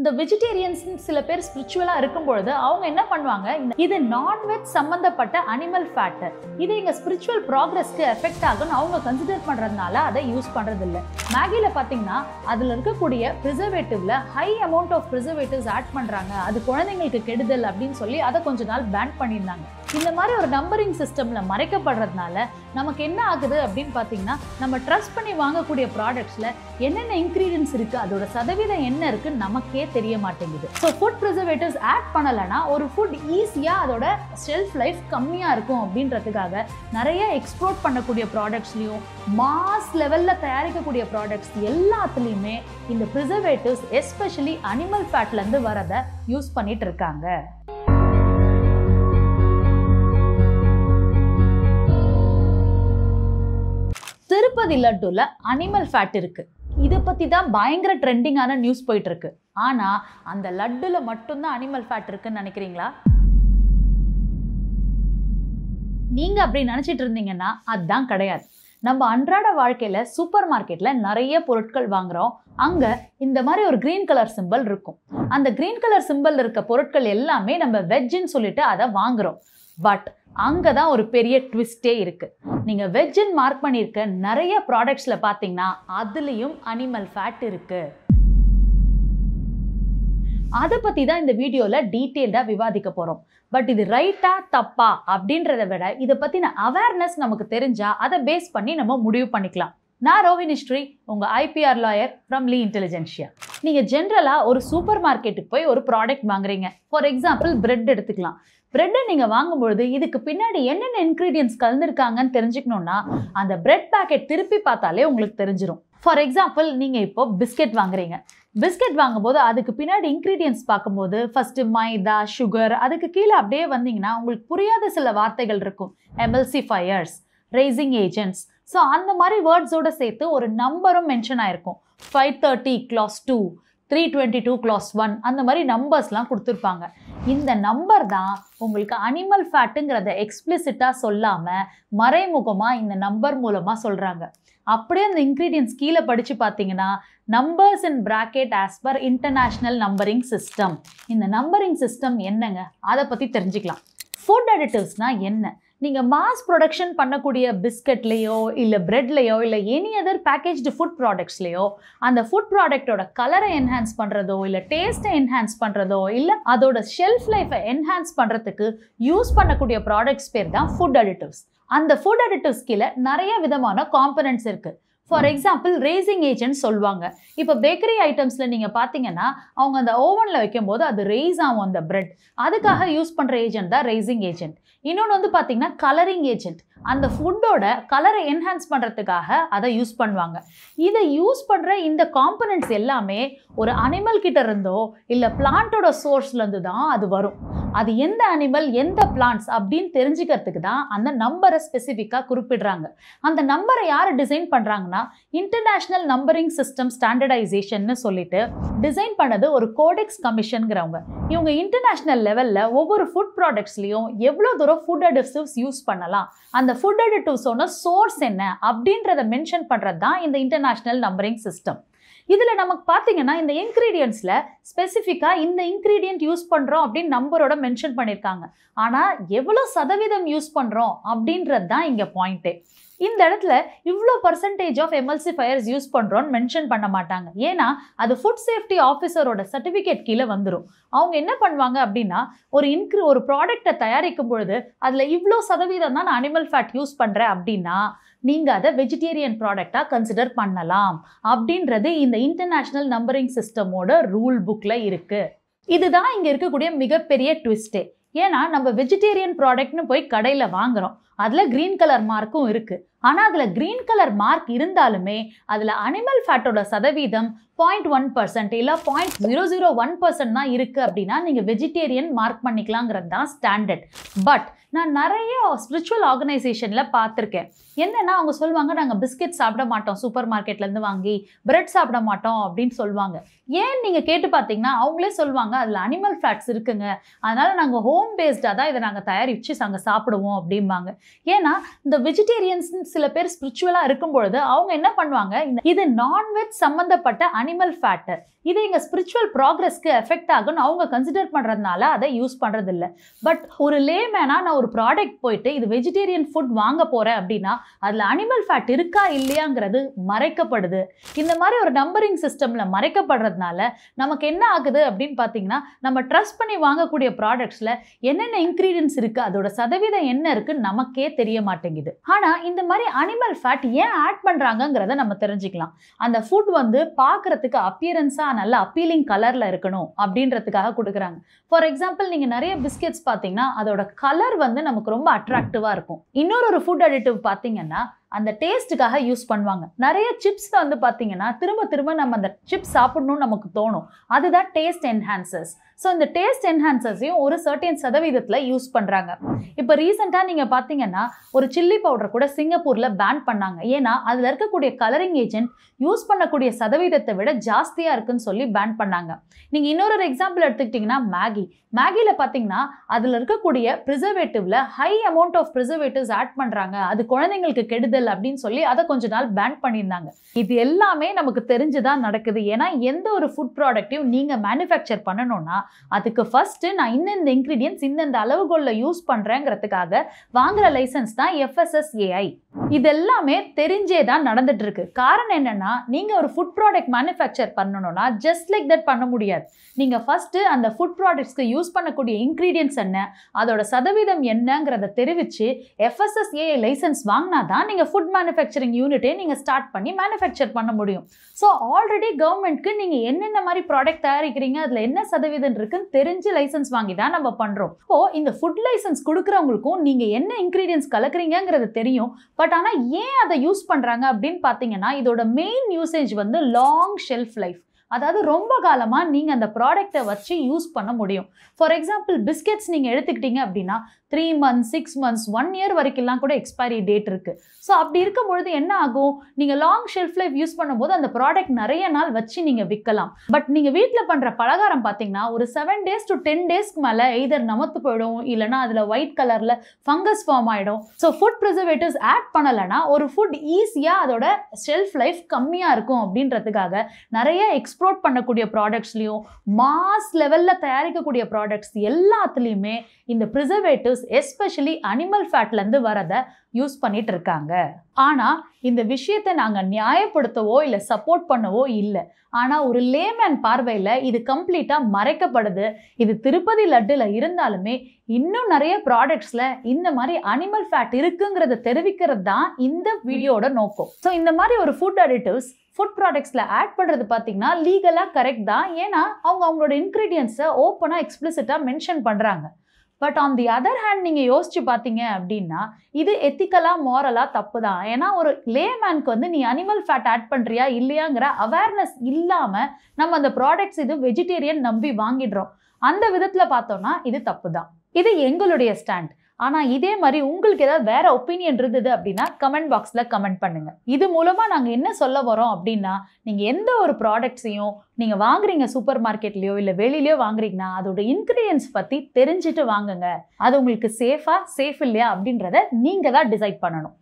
இந்த வெஜிடேரியன்ஸ் சில பேர் ஸ்பிரிச்சுவலா இருக்கும்பொழுது அவங்க என்ன பண்ணுவாங்க, இது நான்வெஜ் சம்பந்தப்பட்ட அனிமல் ஃபேட், இது எங்க ஸ்பிரிச்சுவல் ப்ராக்ரஸ்க்கு எஃபெக்ட் ஆகும்னு அவங்க கன்சிடர் பண்றதுனால அதை யூஸ் பண்றது இல்லை. மேகில பாத்தீங்கன்னா அதுல இருக்கக்கூடிய ப்ரிசர்வேட்டிவ்ல high amount of preservatives add பண்றாங்க, அது குழந்தைங்களுக்கு கெடுதல் அப்படின்னு சொல்லி அதை கொஞ்ச நாள் பேன் பண்ணியிருந்தாங்க. இந்த மாதிரி ஒரு நம்பரிங் சிஸ்டம்ல மறைக்கப்படுறதுனால நமக்கு என்ன ஆகுது அப்படின்னு பாத்தீங்கன்னா, நம்ம ட்ரஸ்ட் பண்ணி வாங்கக்கூடிய ப்ராடக்ட்ஸ்ல என்னென்ன இன்கிரீடியன்ஸ் இருக்கு, அதோட சதவீதம் என்ன இருக்கு நமக்கே தெரிய மாட்டேங்குது. ஸோ ஃபுட் ப்ரிசர்வேட்டிவ்ஸ் ஆட் பண்ணலைன்னா ஒரு ஃபுட் ஈஸியா அதோட ஷெல்ஃப் லைஃப் கம்மியா இருக்கும் அப்படின்றதுக்காக நிறைய எக்ஸ்போர்ட் பண்ணக்கூடிய ப்ராடக்ட்ஸ்லயும் மாஸ் லெவல்ல தயாரிக்கக்கூடிய ப்ராடக்ட்ஸ் எல்லாத்துலயுமே இந்த ப்ரிசர்வேட்டிவ்ஸ் எஸ்பெஷலி அனிமல் ஃபேட்ல இருந்து வரதை யூஸ் பண்ணிட்டு இருக்காங்க. திருப்பதி லட்டுல அனிமல் ஃபேட் இருக்கு. இதை பத்தி தான் பயங்கர ட்ரெண்டிங்கான நியூஸ் போயிட்டு இருக்கு. ஆனா அந்த லட்டுல மட்டும்தான் அனிமல் ஃபேட் இருக்குன்னு நினைக்கிறீங்களா? நீங்க அப்படி நினைச்சிட்டு இருந்தீங்கன்னா அதுதான் கிடையாது. நம்ம அன்றாட வாழ்க்கையில சூப்பர் மார்க்கெட்ல நிறைய பொருட்கள் வாங்குறோம். அங்க இந்த மாதிரி ஒரு கிரீன் கலர் சிம்பல் இருக்கும். அந்த கிரீன் கலர் சிம்பல் இருக்க பொருட்கள் எல்லாமே நம்ம வெஜ்ஜுன்னு சொல்லிட்டு அதை வாங்குறோம். பட் அங்கதான் ஒரு பெரிய ட்விஸ்டே இருக்கு. நீங்க வெஜ்ஜுன்னு மார்க் பண்ணியிருக்க நிறைய ப்ராடக்ட்ஸ்ல பாத்தீங்கன்னா அதுலயும் அனிமல் ஃபேட் இருக்கு. அதை பத்தி தான் இந்த வீடியோல டீட்டெயில்டா விவாதிக்க போறோம். பட் இது ரைட்டா தப்பா அப்படின்றத விட இதை பத்தின அவேர்னஸ் நமக்கு தெரிஞ்சா அதை பேஸ் பண்ணி நம்ம முடிவு பண்ணிக்கலாம். நான் ரோஹினி ஸ்ரீ, உங்க IPR lawyer from lee intelligentsia. நீங்க ஜென்ரலா ஒரு சூப்பர் மார்க்கெட்டுக்கு போய் ஒரு ப்ராடக்ட் வாங்குறீங்க. ஃபார் எக்ஸாம்பிள் பிரெட் எடுத்துக்கலாம். பிரெட்டை நீங்க வாங்கும்பொழுது இதுக்கு பின்னாடி என்னென்ன இன்கிரீடியன்ஸ் கலந்துருக்காங்கன்னு தெரிஞ்சுக்கணும்னா அந்த பிரெட் பேக்கெட் திருப்பி பார்த்தாலே உங்களுக்கு தெரிஞ்சிடும். ஃபார் எக்ஸாம்பிள் நீங்க இப்போ பிஸ்கெட் வாங்குறீங்க. பிஸ்கெட் வாங்கும்போது அதுக்கு பின்னாடி இன்கிரீடியன்ஸ் பார்க்கும்போது ஃபர்ஸ்ட் மைதா, சுகர், அதுக்கு கீழே அப்படியே வந்தீங்கன்னா உங்களுக்கு புரியாத சில வார்த்தைகள் இருக்கும். எமல்சிஃபயர்ஸ், ரேசிங் ஏஜென்ட்ஸ். ஸோ அந்த மாதிரி வேர்ட்ஸோட சேர்த்து ஒரு நம்பரும் மென்ஷன் ஆயிருக்கும். 530 clause 2, 322 clause 1, அந்த மாதிரி நம்பர்ஸ்லாம் கொடுத்துருப்பாங்க. இந்த நம்பர் தான் உங்களுக்கு அனிமல் ஃபேட்டுங்கிறத எக்ஸ்பிளிசிட்டா சொல்லாம மறைமுகமா இந்த நம்பர் மூலமா சொல்றாங்க. அப்படியே அந்த இன்கிரீடியன்ஸ் கீழே படிச்சு பார்த்தீங்கன்னா நம்பர்ஸ் இன் bracket as per international numbering system. இந்த நம்பரிங் சிஸ்டம் என்னங்க, அதை பத்தி தெரிஞ்சுக்கலாம். ஃபுட் அடிட்டிவ்ஸ்னா என்ன? நீங்கள் மாஸ் ப்ரொடக்ஷன் பண்ணக்கூடிய பிஸ்கட்லேயோ இல்லை பிரெட்லேயோ இல்லை எனி அதர் பேக்கேஜ்டு ஃபுட் ப்ராடக்ட்ஸ்லையோ அந்த ஃபுட் ப்ராடக்டோட கலரை என்ஹான்ஸ் பண்ணுறதோ இல்லை டேஸ்ட்டை என்ஹான்ஸ் பண்ணுறதோ இல்லை அதோட ஷெல்ஃப் லைஃப்பை என்ஹான்ஸ் பண்ணுறதுக்கு யூஸ் பண்ணக்கூடிய ப்ராடக்ட்ஸ் பேர் தான் ஃபுட் அடிட்டிவ்ஸ். அந்த ஃபுட் அடிட்டிவ்ஸ் கீழே நிறைய விதமான காம்பனன்ட்ஸ் இருக்குது. ஃபார் எக்ஸாம்பிள் ரேசிங் ஏஜென்ட் சொல்லுவாங்க. இப்போ பேக்கரி ஐட்டம்ஸில் நீங்கள் பார்த்தீங்கன்னா அவங்க அந்த ஓவனில் வைக்கும்போது அது ரேஸ் ஆகும் அந்த பிரெட். அதுக்காக யூஸ் பண்ணுற ஏஜென்ட் தான் ரேசிங் ஏஜென்ட். இன்னொன்று வந்து பார்த்தீங்கன்னா கலரிங் ஏஜென்ட். அந்த ஃபுட்டோட கலரை என்ஹான்ஸ் பண்ணுறதுக்காக அதை யூஸ் பண்ணுவாங்க. இதை யூஸ் பண்ணுற இந்த காம்பனன்ட்ஸ் எல்லாமே ஒரு அனிமல் கிட்ட இருந்தோ இல்லை பிளான்ட்டோட சோர்ஸ்லேருந்து தான் அது வரும். அது எந்த அனிமல் எந்த பிளான்ட்ஸ் அப்படின்னு தெரிஞ்சுக்கிறதுக்கு தான் அந்த நம்பரை ஸ்பெசிஃபிக்காக குறிப்பிடுறாங்க. அந்த நம்பரை யார் டிசைன் பண்ணுறாங்கன்னா இன்டர்நேஷ்னல் நம்பரிங் சிஸ்டம் ஸ்டாண்டர்டைசேஷன்னு சொல்லிட்டு டிசைன் பண்ணது ஒரு கோடெக்ஸ் கமிஷன்கிறவங்க. இவங்க இன்டர்நேஷ்னல் லெவலில் ஒவ்வொரு ஃபுட் ப்ராடக்ட்ஸ்லையும் எவ்வளோ தூரம் ஃபுட் அடிட்டிவ்ஸ் யூஸ் பண்ணலாம், அந்த ஃபுட் அடிட்டிவ்ஸோட சோர்ஸ் என்ன அப்படின்றத மென்ஷன் பண்ணுறது தான் இந்த இன்டர்நேஷ்னல் நம்பரிங் சிஸ்டம். இதில் நமக்கு பார்த்தீங்கன்னா இந்த இன்க்ரீடியன்ட்ஸில் ஸ்பெசிஃபிக்காக இந்த இன்க்ரீடியன்ட் யூஸ் பண்ணுறோம் அப்படின்னு நம்பரோட மென்ஷன் பண்ணியிருக்காங்க. ஆனால் எவ்வளோ சதவீதம் யூஸ் பண்ணுறோம் அப்படின்றது தான் இங்கே பாயிண்ட்டே. இந்த இடத்துல இவ்வளோ பர்சன்டேஜ் ஆஃப் எமல்சிஃபயர்ஸ் யூஸ் பண்ணுறோன்னு மென்ஷன் பண்ண மாட்டாங்க. ஏன்னா அது ஃபுட் சேஃப்டி ஆஃபீஸரோட சர்டிஃபிகேட் கீழே வந்துடும். அவங்க என்ன பண்ணுவாங்க அப்படின்னா ஒரு ப்ராடக்டை தயாரிக்கும் பொழுது அதில் இவ்வளோ சதவீதம் தான் நான் அனிமல் ஃபேட் யூஸ் பண்ணுறேன் அப்படின்னா நீங்கள் அதை வெஜிடேரியன் ப்ராடக்டாக கன்சிடர் பண்ணலாம் அப்படின்றது இந்த இன்டர்நேஷ்னல் நம்பரிங் சிஸ்டமோட ரூல் புக்கில் இருக்குது. இதுதான் இங்கே இருக்கக்கூடிய மிகப்பெரிய ட்விஸ்டே. ஏன்னா நம்ம வெஜிடேரியன் ப்ராடக்ட்னு போய் கடையில் வாங்குகிறோம். அதில் க்ரீன் கலர் மார்க்கும் இருக்குது. ஆனால் அதில் க்ரீன் கலர் மார்க் இருந்தாலுமே அதில் அனிமல் ஃபேட்டோட சதவீதம் 0.1% இல்லை 0.001% தான் இருக்குது அப்படின்னா நீங்கள் வெஜிடேரியன் மார்க் பண்ணிக்கலாங்கிறது தான் ஸ்டாண்டர்ட். பட் நான் நிறைய ஸ்பிரிச்சுவல் ஆர்கனைசேஷனில் பார்த்துருக்கேன். என்னென்னா அவங்க சொல்லுவாங்க நாங்கள் பிஸ்கெட் சாப்பிட மாட்டோம் சூப்பர் மார்க்கெட்லேருந்து வாங்கி, பிரெட் சாப்பிட மாட்டோம் அப்படின்னு சொல்லுவாங்க. ஏன் நீங்கள் கேட்டு பார்த்தீங்கன்னா அவங்களே சொல்லுவாங்க அதில் அனிமல் ஃபேட்ஸ் இருக்குங்க, அதனால் நாங்கள் ஹோம் பேஸ்டாக தான் இதை நாங்கள் தயாரித்து நாங்கள் சாப்பிடுவோம் அப்படிம்பாங்க. ஏன்னா இந்த வெஜிடேரியன்ஸ் சில பேர் ஸ்பிரிச்சுவலாக இருக்கும் பொழுது அவங்க என்ன பண்ணுவாங்க, இது நான்வெஜ் சம்மந்தப்பட்ட அனிமல் ஃபேட், இது எங்கள் ஸ்பிரிச்சுவல் ப்ராக்ரஸ்க்கு எஃபெக்ட் ஆகும்னு அவங்க கன்சிடர் பண்ணுறதுனால அதை யூஸ் பண்ணுறது இல்லை. பட் ஒரு லேமேனாக நான் ஒரு ப்ராடக்ட் போயிட்டு இது வெஜிடேரியன் ஃபுட் வாங்க போகிறேன் அப்படின்னா அதில் அனிமல் ஃபேட் இருக்கா இல்லையாங்கிறது மறைக்கப்படுது. இந்த மாதிரி ஒரு நம்பரிங் சிஸ்டமில் மறைக்கப்படுறதுனால நமக்கு என்ன ஆகுது அப்படின்னு பார்த்தீங்கன்னா, நம்ம ட்ரஸ்ட் பண்ணி வாங்கக்கூடிய ப்ராடக்ட்ஸில் என்னென்ன இன்க்ரீடியன்ஸ் இருக்குது, அதோட சதவீதம் என்ன இருக்குன்னு நமக்கே தெரிய மாட்டேங்குது. ஆனால் இந்த மாதிரி அனிமல் ஃபேட் ஏன் ஆட் பண்ணுறாங்கங்கிறத நம்ம தெரிஞ்சுக்கலாம். அந்த ஃபுட் வந்து பார்க்குறதுக்கு அப்பியரன்ஸாக நல்ல அப்பீலிங் கலரில் இருக்கணும் அப்படின்றதுக்காக கொடுக்குறாங்க. ஃபார் எக்ஸாம்பிள், நீங்கள் நிறைய பிஸ்கெட்ஸ் பார்த்தீங்கன்னா அதோட கலர் வந்து நமக்கு ரொம்ப அட்ராக்டிவாக இருக்கும். இன்னொரு ஃபுட் அடிட்டிவ் பார்த்தீங்கன்னா அந்த டேஸ்ட்டுக்காக யூஸ் பண்ணுவாங்க. நிறைய சிப்ஸில் வந்து பார்த்தீங்கன்னா திரும்ப திரும்ப நம்ம அந்த சிப்ஸ் சாப்பிடணும்னு நமக்கு தோணும். அதுதான் டேஸ்ட் என்ஹான்சர்ஸ். ஸோ இந்த டேஸ்ட் என்ஹான்சர்ஸையும் ஒரு சர்டன் சதவீதத்தில் யூஸ் பண்ணுறாங்க. இப்போ ரீசெண்டாக நீங்கள் பார்த்தீங்கன்னா ஒரு சில்லி பவுடர் கூட சிங்கப்பூரில் பேன் பண்ணாங்க. ஏன்னா அதில் இருக்கக்கூடிய கலரிங் ஏஜென்ட் யூஸ் பண்ணக்கூடிய சதவீதத்தை விட ஜாஸ்தியாக இருக்குன்னு சொல்லி பேன் பண்ணாங்க. நீங்கள் இன்னொரு எக்ஸாம்பிள் எடுத்துக்கிட்டிங்கன்னா மேகியில் பார்த்தீங்கன்னா அதில் இருக்கக்கூடிய ப்ரிசர்வேட்டிவ்ல high amount of preservatives add பண்ணுறாங்க, அது குழந்தைங்களுக்கு கெடுதல் அப்படின்னு சொல்லி அதை கொஞ்ச நாள் பேன் பண்ணியிருந்தாங்க. இது எல்லாமே நமக்கு தெரிஞ்சுதான் நடக்குது. ஏன்னா எந்த ஒரு ஃபுட் ப்ராடக்ட்டையும் நீங்கள் மேனுஃபேக்சர் பண்ணணும்னா அதுக்கு ஃபர்ஸ்ட் நான் இந்த இன்கிரீடியன்ஸ் இந்த அளவுகோலில் யூஸ் பண்ணுறேங்கிறதுக்காக வாங்குற லைசன்ஸ் தான் FSSAI. இது எல்லாமே தெரிஞ்சே தான் நடந்துட்டு இருக்கு. காரணம் என்னன்னா, நீங்க ஒரு ஃபுட் ப்ராடக்ட் மேனுஃபேக்சர் பண்ணணும்னா ஜஸ்ட் லைக் தட் பண்ண முடியாது. நீங்க ஃபர்ஸ்ட் அந்த ஃபுட் ப்ராடக்ட்ஸ்க்கு யூஸ் பண்ணக்கூடிய இன்கிரீடியன்ஸ் என்ன, அதோட சதவீதம் என்னங்கிறத தெரிவிச்சு FSSAI லைசன்ஸ் வாங்கினா தான் நீங்க ஃபுட் மேனுஃபேக்சரிங் யூனிட்டே நீங்க ஸ்டார்ட் பண்ணி மேனுஃபேக்சர் பண்ண முடியும். ஸோ ஆல்ரெடி கவர்மெண்ட்க்கு நீங்க என்னென்ன மாதிரி ப்ராடக்ட் தயாரிக்கிறீங்க, அதுல என்ன சதவீதம் இருக்குன்னு தெரிஞ்சு லைசன்ஸ் வாங்கி தான் நம்ம பண்றோம். இப்போ இந்த ஃபுட் லைசன்ஸ் கொடுக்குறவங்களுக்கும் நீங்க என்ன இன்கிரீடியன்ஸ் கலக்குறீங்கிறது தெரியும். பட் ஆனால் ஏன் அதை யூஸ் பண்ணுறாங்க அப்படின்னு பார்த்தீங்கன்னா, இதோட மெயின் யூசேஜ் வந்து லாங் ஷெல்ஃப் லைஃப். அதாவது ரொம்ப காலமாக நீங்கள் அந்த ப்ராடக்டை வச்சு யூஸ் பண்ண முடியும். ஃபார் எக்ஸாம்பிள், பிஸ்கெட்ஸ் நீங்கள் எடுத்துக்கிட்டீங்க அப்படின்னா 3 months 6 months 1 year வரைக்கும்லாம் கூட எக்ஸ்பைரி டேட் இருக்குது. ஸோ அப்படி இருக்கும்பொழுது என்ன ஆகும், நீங்கள் லாங் ஷெல்ஃப் லைஃப் யூஸ் பண்ணும்போது அந்த ப்ராடக்ட் நிறைய நாள் வச்சு நீங்கள் விற்கலாம். பட் நீங்கள் வீட்டில் பண்ணுற பலகாரம் பார்த்தீங்கன்னா ஒரு 7 days to 10 daysக்கு மேலே எய்தர் நமத்து போயிடும், இல்லைனா அதில் ஒயிட் கலரில் ஃபங்கஸ் ஃபார்ம் ஆகிடும். ஸோ ஃபுட் ப்ரிசர்வேட்டிவ்ஸ் ஆட் பண்ணலைன்னா ஒரு ஃபுட் ஈஸியாக அதோட ஷெல்ஃப் லைஃப் கம்மியாக இருக்கும் அப்படின்றதுக்காக நிறைய எக்ஸ்போர்ட் பண்ணக்கூடிய ப்ராடக்ட்ஸ்லையும் மாஸ் லெவலில் தயாரிக்கக்கூடிய ப்ராடக்ட்ஸ் எல்லாத்துலேயுமே இந்த ப்ரிசர்வேட்டிவ்ஸ் எஸ்பெஷலி அனிமல் ஃபேட்லேருந்து வரதை யூஸ் பண்ணிட்டு இருக்காங்க. ஆனால் இந்த விஷயத்தை நாங்கள் நியாயப்படுத்தவோ இல்லை சப்போர்ட் பண்ணவோ இல்லை. ஆனால் ஒரு லேமேன் பார்வையில் இது கம்ப்ளீட்டாக மறைக்கப்படுது. இது திருப்பதி லட்டில் இருந்தாலுமே இன்னும் நிறைய ப்ராடக்ட்ஸில் இந்த மாதிரி அனிமல் ஃபேட் இருக்குங்கிறத தெரிவிக்கிறது தான் இந்த வீடியோட நோக்கம். ஸோ இந்த மாதிரி ஒரு ஃபுட் அடிட்டிவ்ஸ் ஃபுட் ப்ராடக்ட்ஸில் ஆட் பண்ணுறது பார்த்தீங்கன்னா லீகலாக கரெக்ட் தான். ஏன்னா அவங்களோட இன்க்ரீடியன்ஸை ஓப்பனாக எக்ஸ்பிளிசிட்டாக மென்ஷன் பண்ணுறாங்க. But on the other hand நீங்கள் யோசிச்சு பார்த்தீங்க அப்படின்னா இது எத்திக்கலாக மாரலாக தப்பு தான். ஏன்னா ஒரு லேமேனுக்கு வந்து நீ அனிமல் ஃபேட் ஆட் பண்ணுறியா இல்லையாங்கிற அவேர்னஸ் இல்லாமல் நம்ம அந்த ப்ராடக்ட்ஸ் இது வெஜிடேரியன் நம்பி வாங்கிடுறோம். அந்த விதத்தில் பார்த்தோம்னா இது தப்பு தான். இது எங்களுடைய ஸ்டாண்ட். ஆனால் இதே மாதிரி உங்களுக்கு ஏதாவது வேற ஒப்பீனியன் இருந்தது அப்படின்னா கமெண்ட் பாக்ஸில் கமெண்ட் பண்ணுங்கள். இது மூலமாக நாங்கள் என்ன சொல்ல வரோம் அப்படின்னா, நீங்கள் எந்த ஒரு ப்ராடக்ட்ஸையும் நீங்கள் வாங்குறீங்க சூப்பர் மார்க்கெட்லேயோ இல்லை வெளியிலையோ வாங்குறீங்கன்னா அதோட இன்க்ரீடியன்ஸ் பற்றி தெரிஞ்சுட்டு வாங்குங்க. அது உங்களுக்கு சேஃப் இல்லையா அப்படின்றத நீங்கள் தான் டிசைட் பண்ணணும்.